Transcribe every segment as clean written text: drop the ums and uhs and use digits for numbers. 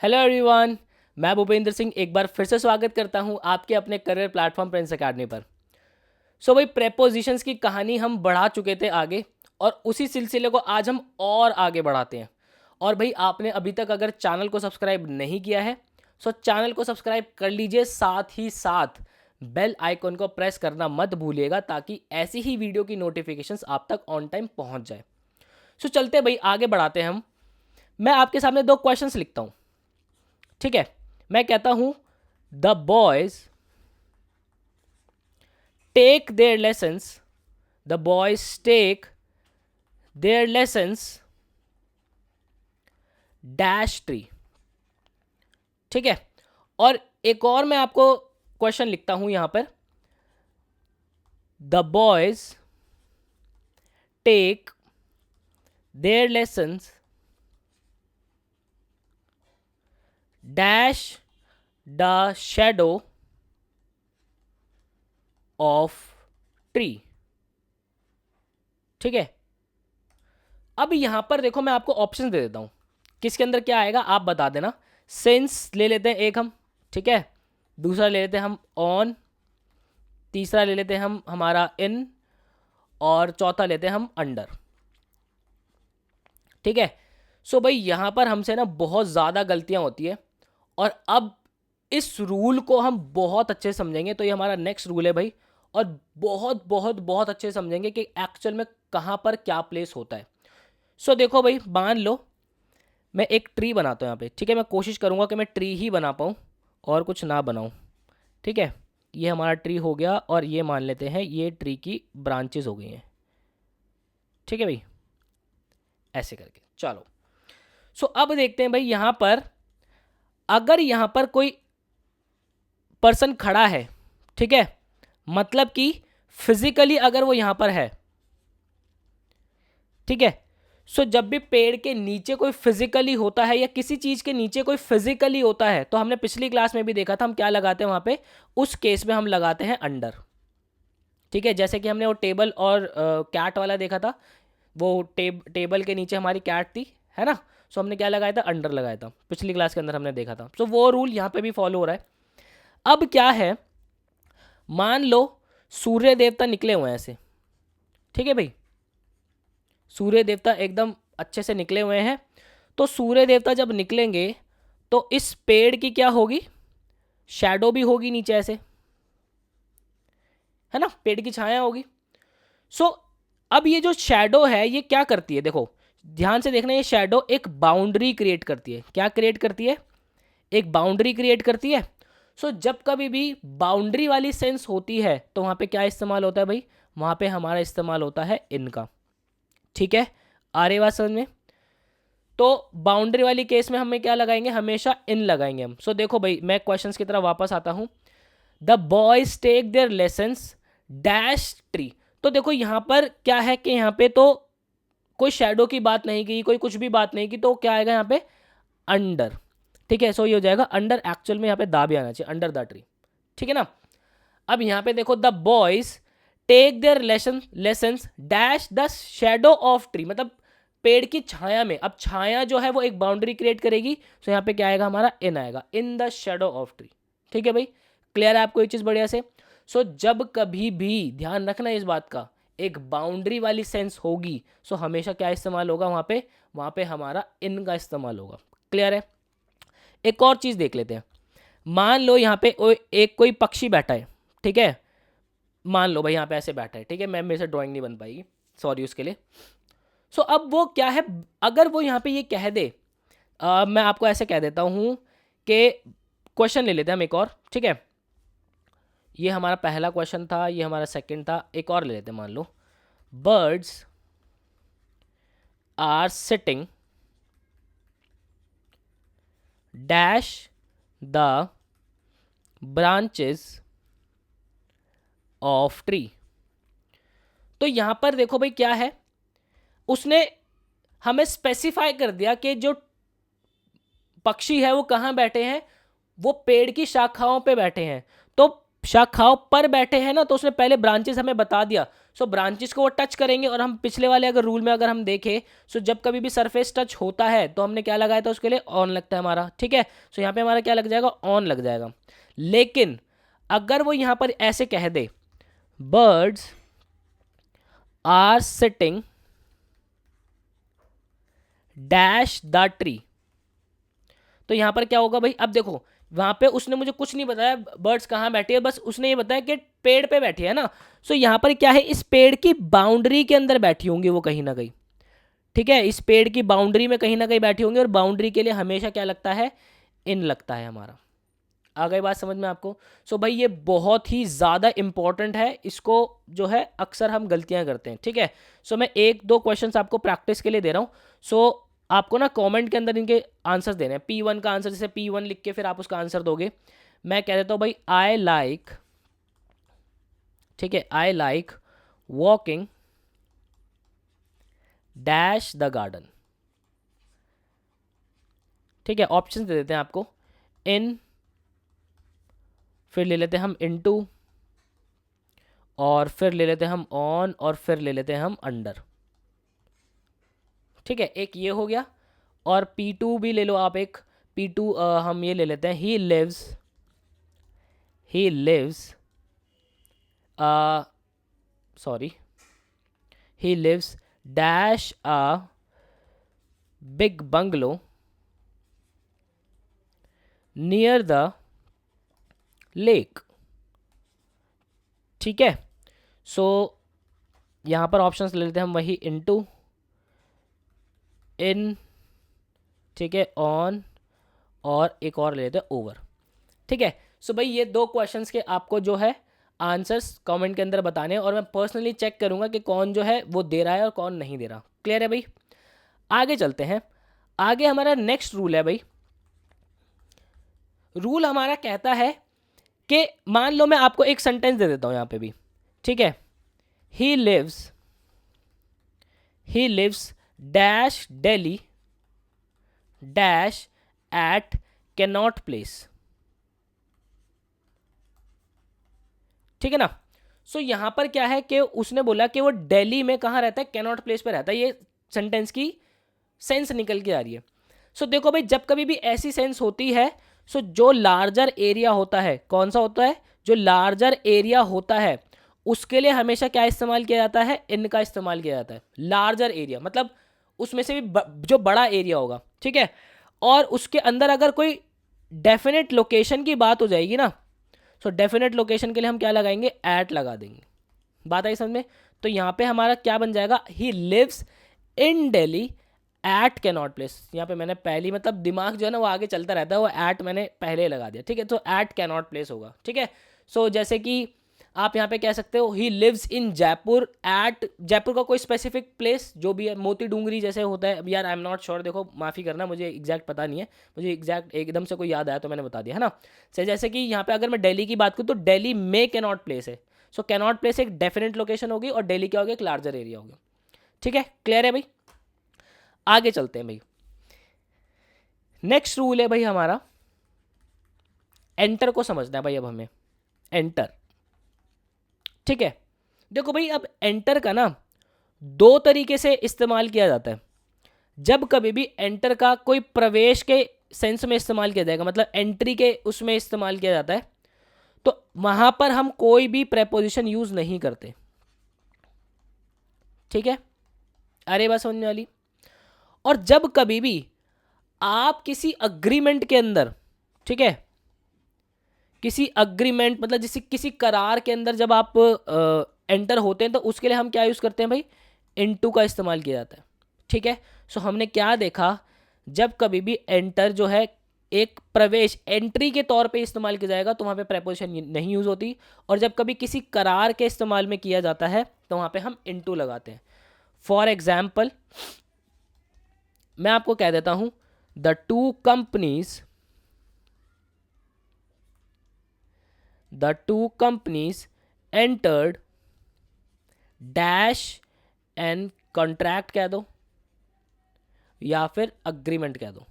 Hello everyone, मैं भूपेंद्र सिंह एक बार फिर से स्वागत करता हूं आपके अपने करियर प्लेटफॉर्म प्रिंस अकेडमी पर। भाई प्रेपोजिशंस की कहानी हम बढ़ा चुके थे आगे, और उसी सिलसिले को आज हम और आगे बढ़ाते हैं। और भाई आपने अभी तक अगर चैनल को सब्सक्राइब नहीं किया है सो चैनल को सब्सक्राइब कर लीजिए, साथ ही साथ बेल आइकन को प्रेस करना मत भूलिएगा ताकि ऐसी ही वीडियो की नोटिफिकेशंस आप तक ऑन टाइम पहुंच जाए। चलते भाई आगे बढ़ाते हैं हम। मैं आपके सामने दो क्वेश्चंस लिखता हूं, ठीक है। मैं कहता हूं the boys take their lessons, the boys take their lessons dash tree, ठीक है। और एक और मैं आपको क्वेश्चन लिखता हूं यहां पर, the boys take their lessons dash the shadow of tree, ठीक है। अब यहां पर देखो मैं आपको ऑप्शन दे देता हूं, किसके अंदर क्या आएगा आप बता देना। सिंस ले लेते हैं एक हम, ठीक है। दूसरा ले लेते हैं हम ऑन, तीसरा ले लेते हैं हम हमारा इन, और चौथा लेते हैं हम अंडर, ठीक है। भाई यहां पर हमसे ना बहुत ज़्यादा गलतियां होती है, और अब इस रूल को हम बहुत अच्छे से समझेंगे। तो ये हमारा नेक्स्ट रूल है भाई, और बहुत बहुत बहुत अच्छे से समझेंगे कि एक्चुअल में कहाँ पर क्या प्लेस होता है। देखो भाई, मान लो मैं एक ट्री बनाता हूँ यहाँ पे, ठीक है। मैं कोशिश करूँगा कि मैं ट्री ही बना पाऊँ और कुछ ना बनाऊँ, ठीक है। ये हमारा ट्री हो गया, और ये मान लेते हैं ये ट्री की ब्रांचेस हो गई हैं, ठीक है भाई, ऐसे करके। चलो अब देखते हैं भाई यहाँ पर, अगर यहाँ पर कोई पर्सन खड़ा है, ठीक है, मतलब कि फिजिकली अगर वो यहाँ पर है, ठीक है। जब भी पेड़ के नीचे कोई फिजिकली होता है या किसी चीज के नीचे कोई फिजिकली होता है, तो हमने पिछली क्लास में भी देखा था हम क्या लगाते हैं वहां पे, उस केस में हम लगाते हैं अंडर, ठीक है। जैसे कि हमने वो टेबल और कैट वाला देखा था, वो टेबल के नीचे हमारी कैट थी, है ना। हमने क्या लगाया था, अंडर लगाया था, पिछली क्लास के अंदर हमने देखा था। वो रूल यहाँ पे भी फॉलो हो रहा है। अब क्या है, मान लो सूर्य देवता निकले हुए हैं ऐसे, ठीक है भाई, सूर्य देवता एकदम अच्छे से निकले हुए हैं। तो सूर्य देवता जब निकलेंगे तो इस पेड़ की क्या होगी, शैडो भी होगी नीचे ऐसे, है ना, पेड़ की छाया होगी। अब ये जो शैडो है ये क्या करती है, देखो ध्यान से देखना, ये शैडो एक बाउंड्री क्रिएट करती है। क्या क्रिएट करती है, एक बाउंड्री क्रिएट करती है। जब कभी भी बाउंड्री वाली सेंस होती है तो वहां पे क्या इस्तेमाल होता है भाई, वहां पे हमारा इस्तेमाल होता है इनका, ठीक है। आ रही बात समझ में। तो बाउंड्री वाली केस में हमें क्या लगाएंगे, हमेशा इन लगाएंगे हम। देखो भाई मैं क्वेश्चंस की तरफ वापस आता हूं, the boys take their lessons dash tree. तो देखो यहां पर क्या है कि यहां पे तो कोई शैडो की बात नहीं की, कोई कुछ भी बात नहीं की, तो क्या आएगा यहाँ पे, अंडर, ठीक है। ये हो जाएगा अंडर, एक्चुअल में यहाँ पे दा भी आना चाहिए, अंडर द ट्री, ठीक है ना। अब यहाँ पे देखो the boys take their lessons dash the shadow of tree, मतलब पेड़ की छाया में। अब छाया जो है वो एक बाउंड्री क्रिएट करेगी, यहाँ पे क्या आएगा हमारा, इन आएगा, in the shadow of tree, ठीक है भाई। क्लियर है आपको ये चीज बढ़िया से। जब कभी भी ध्यान रखना इस बात का, एक बाउंड्री वाली सेंस होगी हमेशा क्या इस्तेमाल होगा वहां पे हमारा इन का इस्तेमाल होगा। क्लियर है। एक और चीज देख लेते हैं, मान लो यहाँ पे एक कोई पक्षी बैठा है, ठीक है। मान लो भाई यहाँ पे ऐसे बैठा है, ठीक है। मैं मेरे से ड्राइंग नहीं बन पाएगी, सॉरी उसके लिए। अब वो क्या है, अगर वो यहाँ पे ये कह दे, मैं आपको ऐसे कह देता हूँ कि क्वेश्चन ले लेते हैं हम एक और, ठीक है। ये हमारा पहला क्वेश्चन था, ये हमारा सेकंड था, एक और ले लेते हैं। मान लो birds are sitting dash the branches of tree. तो यहां पर देखो भाई क्या है, उसने हमें स्पेसिफाई कर दिया कि जो पक्षी है वो कहां बैठे हैं, वो पेड़ की शाखाओं पे बैठे हैं। तो शाखाओं पर बैठे हैं ना, तो उसने पहले ब्रांचेस हमें बता दिया। सो ब्रांचेस को वो टच करेंगे, और हम पिछले वाले अगर रूल में अगर हम देखें, सो जब कभी भी सरफेस टच होता है तो हमने क्या लगाया था उसके लिए, ऑन लगता है हमारा, ठीक है। सो यहाँ पे हमारा क्या लग जाएगा, ऑन लग जाएगा। लेकिन अगर वो यहाँ पर ऐसे कह दे, birds are sitting dash the tree, तो यहां पर क्या होगा भाई, अब देखो वहां पे उसने मुझे कुछ नहीं बताया बर्ड्स कहाँ बैठी है, बस उसने ये बताया कि पेड़ पे बैठी है ना। सो यहां पर क्या है, इस पेड़ की बाउंड्री के अंदर बैठी होंगी वो कहीं ना कहीं, ठीक है, इस पेड़ की बाउंड्री में कहीं ना कहीं बैठी होंगी, और बाउंड्री के लिए हमेशा क्या लगता है, इन लगता है हमारा। आ गई बात समझ में आपको। सो भाई ये बहुत ही ज़्यादा इंपॉर्टेंट है, इसको जो है अक्सर हम गलतियां करते हैं, ठीक है। सो मैं एक दो क्वेश्चंस आपको प्रैक्टिस के लिए दे रहा हूँ। सो आपको ना कमेंट के अंदर इनके आंसर्स देने हैं। P1 का आंसर, जैसे P1 लिख के फिर आप उसका आंसर दोगे। मैं कह देता हूँ भाई, आई लाइक, ठीक है, I like walking dash the garden, ठीक है। ऑप्शन दे देते हैं आपको, इन, फिर ले लेते हैं हम इनटू, और फिर ले लेते हैं हम ऑन, और फिर ले लेते हैं हम अंडर, ठीक है। एक ये हो गया, और P2 भी ले लो आप एक। P2 हम ये ले लेते हैं, he lives sorry, he lives dash a big bungalow near the lake, ठीक है। सो यहाँ पर ऑप्शंस ले लेते हैं हम वही, इनटू, इन, ठीक है, ऑन, और एक और ले लेते हैं ओवर, ठीक है। सो भाई ये दो क्वेश्चंस के आपको जो है आंसर्स कमेंट के अंदर बताने हैं, और मैं पर्सनली चेक करूंगा कि कौन जो है वो दे रहा है और कौन नहीं दे रहा। क्लियर है भाई। आगे चलते हैं। आगे हमारा नेक्स्ट रूल है भाई, रूल हमारा कहता है कि मान लो मैं आपको एक सेंटेंस दे देता हूं यहां पे भी, ठीक है, he lives dash Delhi dash at Connaught Place, ठीक है ना। सो यहां पर क्या है कि उसने बोला कि वो दिल्ली में कहां रहता है, कैनॉट प्लेस पे रहता है। ये सेंटेंस की सेंस निकल के आ रही है। सो देखो भाई, जब कभी भी ऐसी सेंस होती है, सो जो लार्जर एरिया होता है, कौन सा होता है, जो लार्जर एरिया होता है, उसके लिए हमेशा क्या इस्तेमाल किया जाता है, इनका इस्तेमाल किया जाता है। लार्जर एरिया मतलब उसमें से भी जो बड़ा एरिया होगा, ठीक है। और उसके अंदर अगर कोई डेफिनेट लोकेशन की बात हो जाएगी ना, सो डेफिनेट लोकेशन के लिए हम क्या लगाएंगे, एट लगा देंगे। बात आई समझ में। तो यहाँ पे हमारा क्या बन जाएगा, he lives in Delhi at Connaught Place. यहाँ पे मैंने पहली, मतलब दिमाग जो है ना वो आगे चलता रहता है, वो एट मैंने पहले लगा दिया, ठीक है। तो एट कैनॉट प्लेस होगा, ठीक है। सो जैसे कि आप यहाँ पे कह सकते हो, he lives in Jaipur at, Jaipur का कोई स्पेसिफिक प्लेस जो भी है, मोती डूंगरी जैसे होता है। अब यार आई एम नॉट श्योर, देखो माफ़ी करना, मुझे एग्जैक्ट पता नहीं है, मुझे एग्जैक्ट एकदम से कोई याद आया तो मैंने बता दिया, है ना। से जैसे कि यहाँ पे अगर मैं दिल्ली की बात करूँ तो दिल्ली में कैनॉट प्लेस है। सो कैनॉट प्लेस एक डेफिनेट लोकेशन होगी, और दिल्ली क्या होगी, एक लार्जर एरिया होगा, ठीक है। क्लियर है भाई। आगे चलते हैं भाई। नेक्स्ट रूल है भाई हमारा, एंटर को समझना है भाई अब हमें। एंटर, ठीक है। देखो भाई, अब एंटर का ना दो तरीके से इस्तेमाल किया जाता है। जब कभी भी एंटर का कोई प्रवेश के सेंस में इस्तेमाल किया जाएगा, मतलब एंट्री के उसमें इस्तेमाल किया जाता है, तो वहां पर हम कोई भी प्रेपोजिशन यूज नहीं करते, ठीक है। अरे बात समझने वाली। और जब कभी भी आप किसी अग्रीमेंट के अंदर, ठीक है, किसी अग्रीमेंट मतलब जैसे किसी करार के अंदर जब आप एंटर होते हैं, तो उसके लिए हम क्या यूज़ करते हैं भाई, इनटू का इस्तेमाल किया जाता है, ठीक है। सो हमने क्या देखा, जब कभी भी एंटर जो है एक प्रवेश, एंट्री के तौर पे इस्तेमाल किया जाएगा तो वहाँ पे प्रेपोजिशन नहीं यूज़ होती, और जब कभी किसी करार के इस्तेमाल में किया जाता है तो वहाँ पे हम इनटू लगाते हैं। फॉर एग्जाम्पल मैं आपको कह देता हूँ, the two companies entered dash an contract कह दो, या फिर अग्रीमेंट कह दो,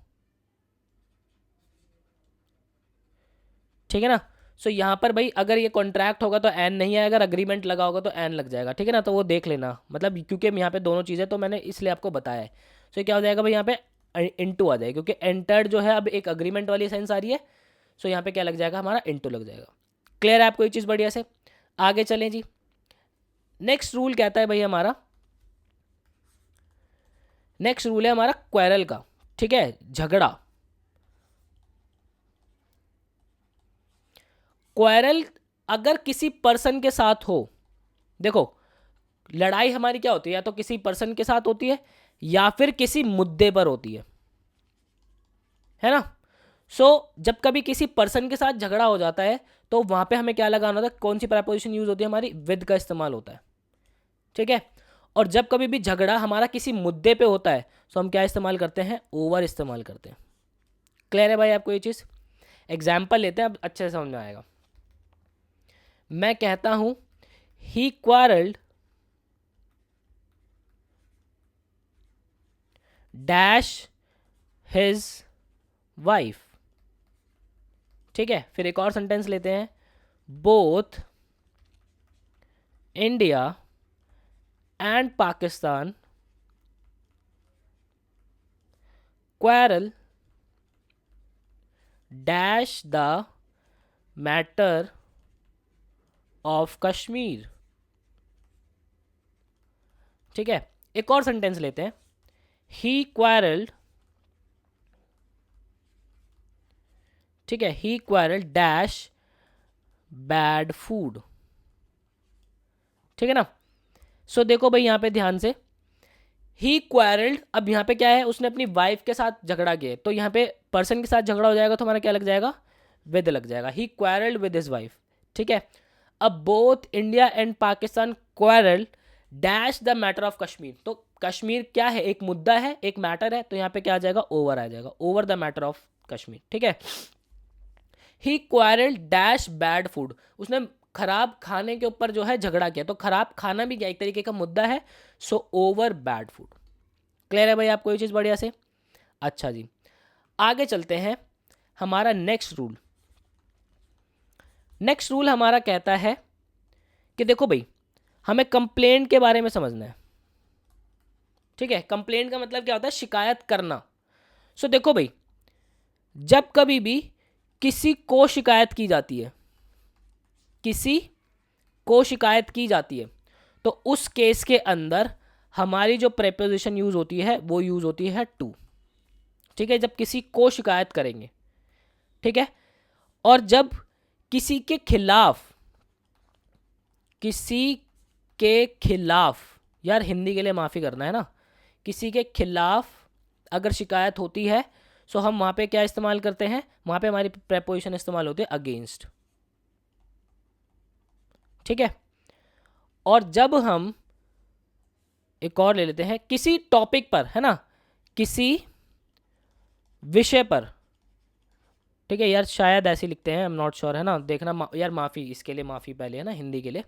ठीक है ना। सो यहाँ पर भाई अगर ये कॉन्ट्रैक्ट होगा तो एन नहीं आएगा, अगर अग्रीमेंट लगा होगा तो एन लग जाएगा, ठीक है ना। तो वो देख लेना, मतलब क्योंकि यहाँ पे दोनों चीज़ें तो मैंने इसलिए आपको बताया है। सो ये क्या हो जाएगा भाई, यहाँ पे इनटू आ जाएगा, क्योंकि एंटर्ड जो है अब एक अग्रीमेंट वाली सेंस आ रही है। सो यहाँ पे क्या लग जाएगा, हमारा इनटू लग जाएगा। क्लियर है आपको ये चीज़ बढ़िया से। आगे चलें जी। नेक्स्ट रूल कहता है भाई हमारा, नेक्स्ट रूल है हमारा क्वेरल का, ठीक है, झगड़ा। क्वेरल अगर किसी पर्सन के साथ हो, देखो लड़ाई हमारी क्या होती है, या तो किसी पर्सन के साथ होती है या फिर किसी मुद्दे पर होती है ना। सो जब कभी किसी पर्सन के साथ झगड़ा हो जाता है तो वहां पे हमें क्या लगाना होता है, कौन सी प्रेपोजिशन यूज होती है हमारी, विद का इस्तेमाल होता है, ठीक है। और जब कभी भी झगड़ा हमारा किसी मुद्दे पे होता है तो हम क्या इस्तेमाल करते हैं, ओवर इस्तेमाल करते हैं। क्लियर है भाई आपको ये चीज़। एग्जाम्पल लेते हैं, अब अच्छे से समझ में आएगा। मैं कहता हूं ही क्वारल्ड डैश हिज वाइफ, ठीक है। फिर एक और सेंटेंस लेते हैं, both India and Pakistan quarrel dash the matter of Kashmir, ठीक है। एक और सेंटेंस लेते हैं, ही क्वारल्ड, ठीक है, ही क्वारल्ड डैश बैड फूड, ठीक है ना। सो देखो भाई यहाँ पे ध्यान से, ही क्वारल्ड, अब यहाँ पे क्या है, उसने अपनी वाइफ के साथ झगड़ा किया, तो यहाँ पे पर्सन के साथ झगड़ा हो जाएगा तो हमारा क्या लग जाएगा, विद लग जाएगा। ही क्वारल्ड विद हिज वाइफ, ठीक है। अब both India and Pakistan quarrelled dash the matter of Kashmir, तो कश्मीर क्या है, एक मुद्दा है, एक मैटर है, तो यहाँ पे क्या आ जाएगा, ओवर आ जाएगा, over the matter of Kashmir, ठीक है। ही क्वारल्ड डैश बैड फूड, उसने खराब खाने के ऊपर जो है झगड़ा किया, तो खराब खाना भी क्या एक तरीके का मुद्दा है, so over bad food. Clear है भाई आपको ये चीज़ बढ़िया से। अच्छा जी, आगे चलते हैं। हमारा नेक्स्ट रूल, नेक्स्ट रूल हमारा कहता है कि देखो भाई हमें कंप्लेंट के बारे में समझना है, ठीक है। कंप्लेंट का मतलब क्या होता है, शिकायत करना। सो देखो भाई, जब कभी भी किसी को शिकायत की जाती है, किसी को शिकायत की जाती है, तो उस केस के अंदर हमारी जो प्रेपोजिशन यूज होती है वो यूज होती है टू, ठीक है। जब किसी को शिकायत करेंगे, ठीक है। और जब किसी के खिलाफ, किसी के खिलाफ, यार हिंदी के लिए माफ़ी करना है ना, किसी के खिलाफ अगर शिकायत होती है सो हम वहाँ पे क्या इस्तेमाल करते हैं, वहाँ पे हमारी प्रेपोजिशन इस्तेमाल होती है अगेंस्ट, ठीक है। और जब हम एक और ले लेते हैं, किसी टॉपिक पर, है ना, किसी विषय पर, ठीक है। यार शायद ऐसे लिखते हैं, आई एम नॉट श्योर, है ना, देखना यार, माफ़ी, इसके लिए माफ़ी पहले, है ना, हिंदी के लिए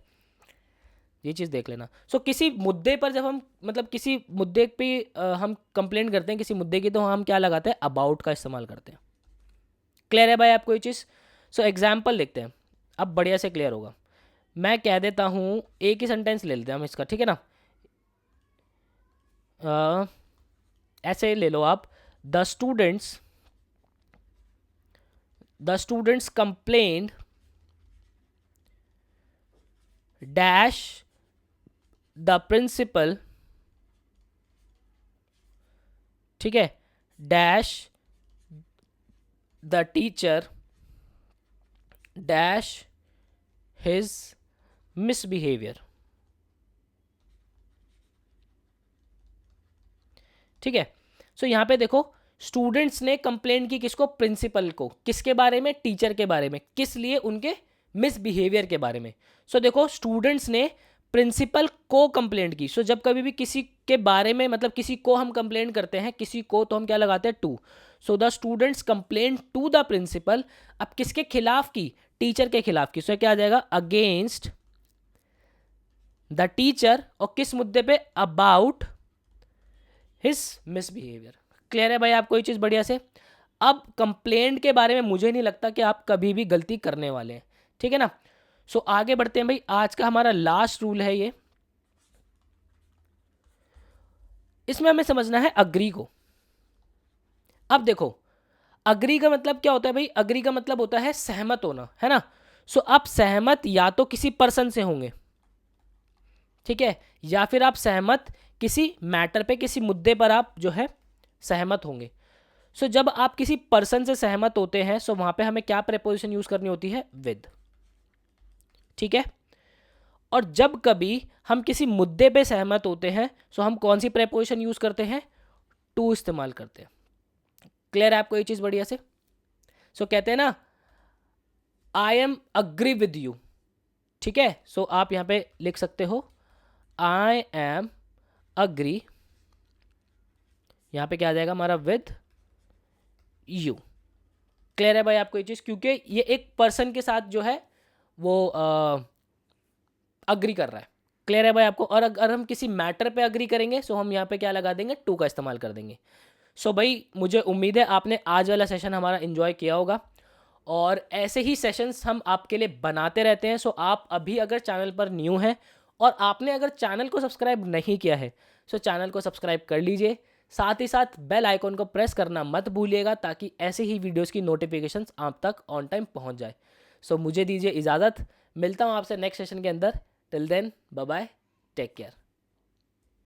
ये चीज़ देख लेना। सो किसी मुद्दे पर जब हम, मतलब किसी मुद्दे पे हम कंप्लेंट करते हैं किसी मुद्दे की, तो हम क्या लगाते हैं, अबाउट का इस्तेमाल करते हैं। क्लियर है भाई आपको ये चीज़। सो एग्जाम्पल देखते हैं, अब बढ़िया से क्लियर होगा। मैं कह देता हूँ, एक ही सेंटेंस ले लेते हैं हम इसका, ठीक है ना। ऐसे ले लो आप, the students complained dash the principal, ठीक है, dash the teacher dash his misbehaviour, ठीक है। सो यहाँ पे देखो, स्टूडेंट्स ने कंप्लेंट की किसको, प्रिंसिपल को, किसके बारे में, टीचर के बारे में, किस लिए, उनके मिसबिहेवियर के बारे में। सो देखो, स्टूडेंट्स ने प्रिंसिपल को कंप्लेंट की। सो जब कभी भी किसी के बारे में, मतलब किसी को हम कंप्लेंट करते हैं, किसी को, तो हम क्या लगाते हैं, to. So the students complaint to the principal, अब किसके खिलाफ की, टीचर के खिलाफ की। सो क्या आ जाएगा, अगेंस्ट द टीचर, और किस मुद्दे पे, अबाउट हिज मिसबिहेवियर। क्लियर है भाई आपको ये चीज़ बढ़िया से। अब कंप्लेंट के बारे में मुझे नहीं लगता कि आप कभी भी गलती करने वाले हैं, ठीक है ना। सो आगे बढ़ते हैं भाई, आज का हमारा लास्ट रूल है ये, इसमें हमें समझना है अग्री को। अब देखो अग्री का मतलब क्या होता है भाई, अग्री का मतलब होता है सहमत होना, है ना। सो आप सहमत या तो किसी पर्सन से होंगे, ठीक है, या फिर आप सहमत किसी मैटर पे, किसी मुद्दे पर आप जो है सहमत होंगे। सो जब आप किसी पर्सन से सहमत होते हैं, सो वहां पे हमें क्या प्रेपोजिशन यूज करनी होती है, विद, ठीक है। और जब कभी हम किसी मुद्दे पे सहमत होते हैं, सो हम कौन सी प्रेपोजिशन यूज करते हैं, टू इस्तेमाल करते हैं। क्लियर है आपको ये चीज बढ़िया से। सो कहते हैं ना I am agree with you, ठीक है। सो आप यहां पे लिख सकते हो आई एम अग्री, यहां पे क्या आ जाएगा हमारा, विद यू। क्लियर है भाई आपको ये चीज, क्योंकि ये एक पर्सन के साथ जो है वो अग्री कर रहा है। क्लियर है भाई आपको। और अगर हम किसी मैटर पे अग्री करेंगे, सो हम यहाँ पे क्या लगा देंगे, टू का इस्तेमाल कर देंगे। सो भाई मुझे उम्मीद है आपने आज वाला सेशन हमारा एंजॉय किया होगा, और ऐसे ही सेशंस हम आपके लिए बनाते रहते हैं। सो आप अभी अगर चैनल पर न्यू हैं और आपने अगर चैनल को सब्सक्राइब नहीं किया है, सो चैनल को सब्सक्राइब कर लीजिए, साथ ही साथ बेल आइकॉन को प्रेस करना मत भूलिएगा, ताकि ऐसे ही वीडियोस की नोटिफिकेशंस आप तक ऑन टाइम पहुंच जाए। सो मुझे दीजिए इजाज़त, मिलता हूं आपसे नेक्स्ट सेशन के अंदर। Till then bye bye, take care.